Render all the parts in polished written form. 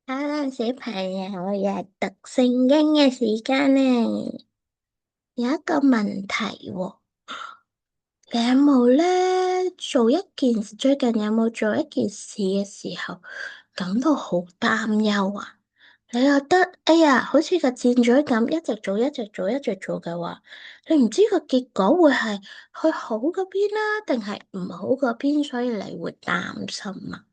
小朋友，我日讀聖經嘅時間呢，有一個問題喎，你有冇咧做一件事？最近有冇做一件事嘅時候感到好擔憂啊？你覺得哎呀，好似個箭嘴咁，一直做，一直做，一直做嘅話，你唔知個結果會係去好嗰邊啦，定係唔好嗰邊，所以你會擔心啊？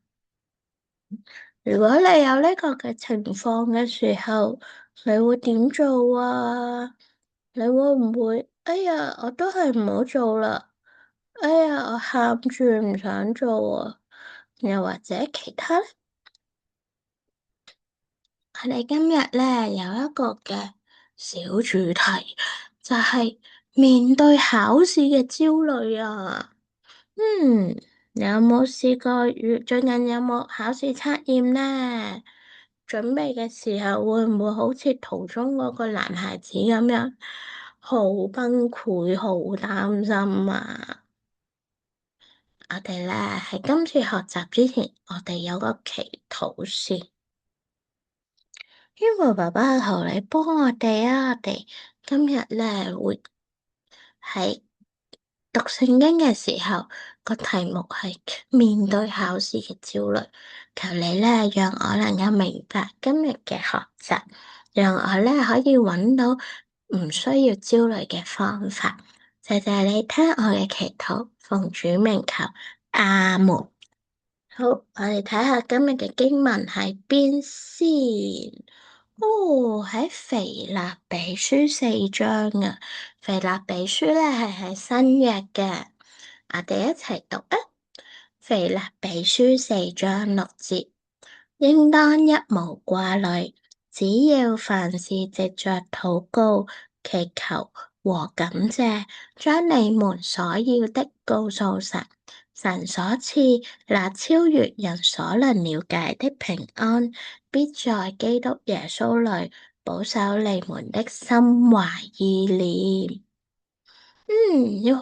如果你有呢個嘅情況嘅時候，你會點做啊？你會唔會？哎呀，我都係唔好做啦。哎呀，我喊住唔想做啊。又或者其他咧，我哋今日咧有一個嘅小主題，就係面對考試嘅焦慮啊。你有冇試過？最近有冇考試測驗呢？準備嘅時候會唔會好似圖中嗰個男孩子咁樣，好崩潰、好擔心啊？我哋咧喺今次學習之前，我哋有個祈禱先，因為爸爸求你幫我哋啊！我哋今日咧會喺讀聖經嘅時候，個題目係面對考試嘅焦慮。求你咧，讓我能夠明白今日嘅學習，讓我咧可以揾到唔需要焦慮嘅方法。謝謝你聽我嘅祈禱，奉主名求，阿門。好，我哋睇下今日嘅經文係邊先。哦，喺腓立比書4章啊，腓立比書咧係喺新約嘅，我哋一齊讀啊。腓立比書4章6節，應當一無掛慮，只要凡事藉着禱告、祈求和感謝，將你們所要的告訴神。神所賜那超越人所能了解的平安，必在基督耶穌裏保守你們的心懷意念。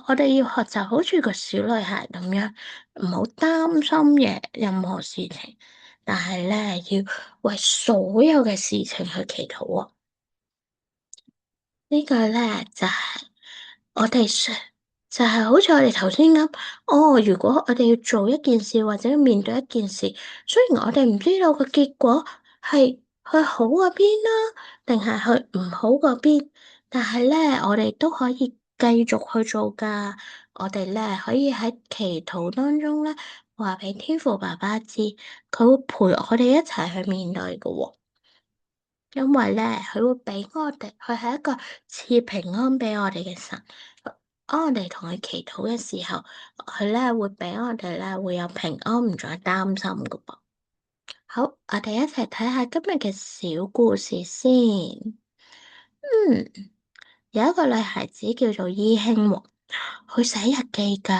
我哋要學習好似個小女孩咁樣，唔好擔心嘅任何事情，但係咧要為所有嘅事情去祈禱喎。呢個咧就係我哋就係好似我哋頭先咁。如果我哋要做一件事或者面對一件事，雖然我哋唔知道個結果係去好嗰邊啦，定係去唔好嗰邊，但係咧我哋都可以繼續去做噶。我哋咧可以喺祈禱當中咧話俾天父爸爸知，佢會陪我哋一齊去面對噶喎。因為咧，佢會畀我哋，佢係一個賜平安畀我哋嘅神。當我哋同佢祈禱嘅時候，佢咧會畀我哋咧會有平安，唔再擔心噶噃。好，我哋一齊睇下今日嘅小故事先。嗯，有一個女孩子叫做伊興喎，佢寫日記噶。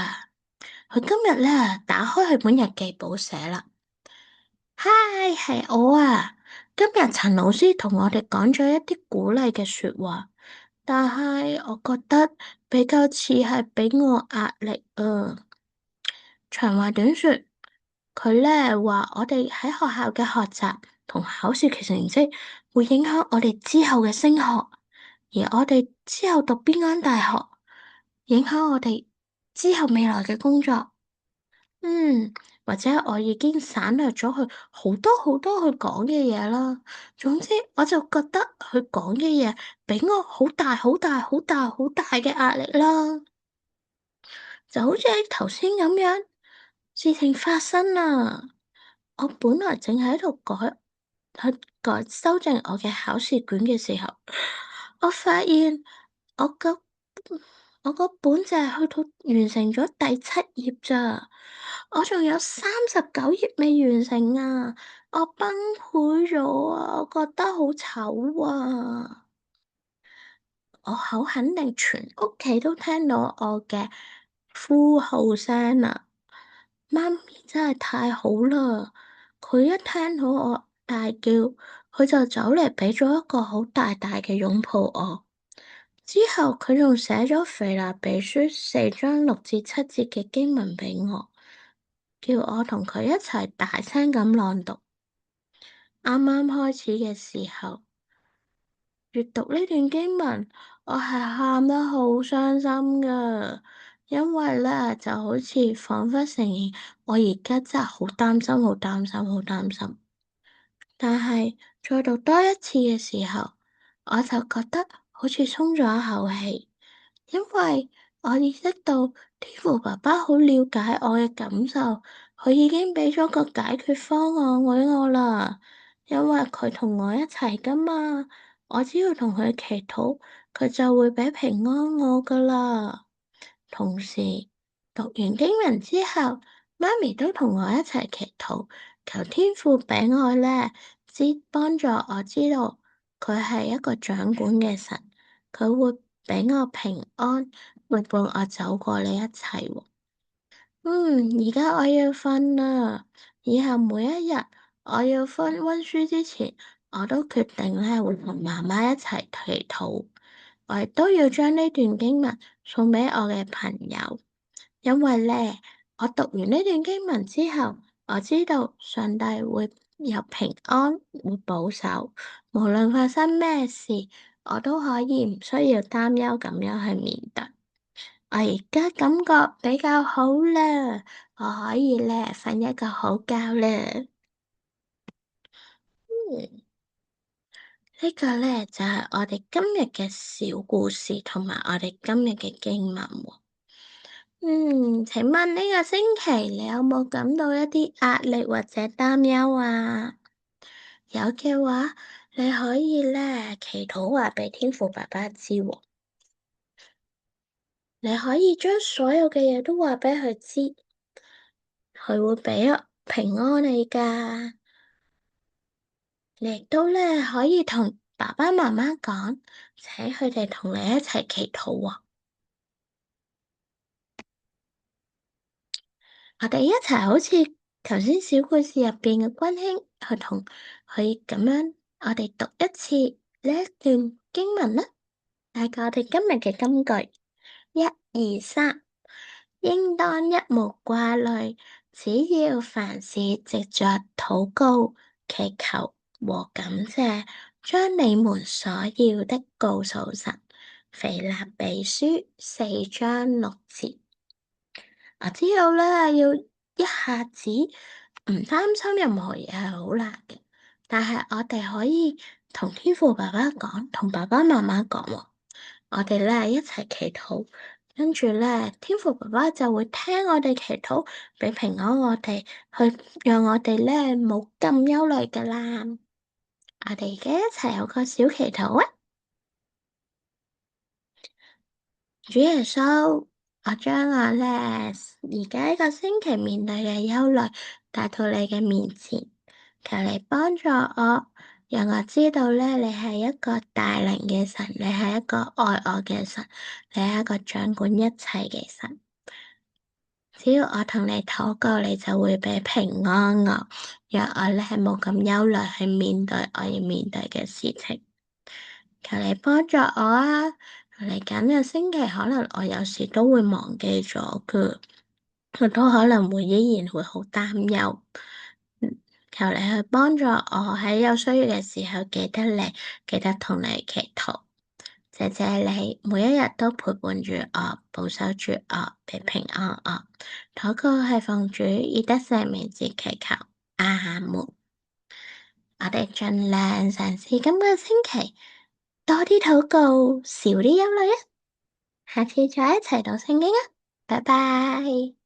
佢今日咧打開佢本日記簿寫啦。嗨，係我啊！今日陳老師同我哋講咗一啲鼓勵嘅說話，但係我覺得比較似係畀我壓力啊。長話短說，佢咧話我哋喺學校嘅學習同考試嘅成績會影響我哋之後嘅升學，而我哋之後讀邊間大學，影響我哋之後未來嘅工作。或者我已經省略咗佢好多好多佢講嘅嘢啦。總之，我就覺得佢講嘅嘢畀我好大好大好大好大嘅壓力啦。就好似喺頭先咁樣，事情發生啦。我本來正喺度改修正我嘅考試卷嘅時候，我發現我個我個本就係去到完成咗第7頁咋，我仲有39頁未完成啊！我崩潰咗啊！我覺得好醜啊！我好肯定全屋企都聽到我嘅呼號聲啊！媽咪真係太好啦！佢一聽到我大叫，佢就走嚟畀咗一個好大大嘅擁抱我。之後佢仲寫咗腓立比書4章6至7節嘅經文畀我，叫我同佢一齊大聲咁朗讀。啱啱開始嘅時候，閱讀呢段經文，我係喊得好傷心噶，因為咧就好似彷彿承認我而家真係好擔心、好擔心、好擔心。但係再讀多一次嘅時候，我就覺得好似鬆咗一口氣，因為我意識到天父爸爸好了解我嘅感受，佢已經畀咗個解決方案畀我啦。因為佢同我一齊噶嘛，我只要同佢祈禱，佢就會畀平安我噶啦。同時讀完經文之後，媽咪都同我一齊祈禱，求天父畀我咧，幫助我知道佢係一個掌管嘅神，佢會畀我平安，會伴我走過呢一切喎。而家我要瞓啦，以後每一日我要溫書之前，我都決定咧會同媽媽一齊祈禱，我亦都要將呢段經文送畀我嘅朋友。因為咧，我讀完呢段經文之後，我知道上帝會有平安，會保守，無論發生咩事，我都可以唔需要擔憂咁樣去面對。我而家感覺比較好啦，我可以咧瞓一個好覺啦。呢個咧就係我哋今日嘅小故事，同埋我哋今日嘅經文喎。請問呢個星期你有冇感到一啲壓力或者擔憂啊？有嘅話，你可以咧祈禱話畀天父爸爸知喎。你可以將所有嘅嘢都話畀佢知，佢會畀平安你㗎。你亦都咧可以同爸爸媽媽講，請佢哋同你一齊祈禱喎。我哋一齊好似頭先小故事入邊嘅溫馨，去同佢咁樣，我哋讀一次呢一段經文啦。大概我哋今日嘅金句，一二三，應當一無掛慮，只要凡事藉着禱告、祈求和感謝，將你們所要的告訴神。腓立比書4章6節。我知道咧，要一下子唔擔心任何嘢係好難嘅，但係我哋可以同天父爸爸講，同爸爸媽媽講喎，我哋咧一齊祈禱，跟住咧天父爸爸就會聽我哋祈禱，畀平安我哋，去讓我哋咧冇咁憂慮噶啦。我哋而家一齊有個小祈禱啊！主耶穌，我將我咧而家一個星期面對嘅憂慮帶到你嘅面前，求你幫助我，讓我知道咧你係一個大能嘅神，你係一個愛我嘅神，你係一個掌管一切嘅神。只要我同你禱告，你就會畀平安我，讓我咧冇咁憂慮去面對我要面對嘅事情。求你幫助我啊！嚟緊嘅星期，可能我有時都會忘記咗㗎，我都可能會依然會好擔憂。求你去幫助我喺有需要嘅時候記得你，記得同你祈禱。謝謝你每一日都陪伴住我，保守住我，俾平安我。禱告係奉主以得勝名字祈求，阿門。我哋盡量嘗試今個星期多啲禱告，少啲憂慮啊！下次再一齊讀聖經啊！拜拜。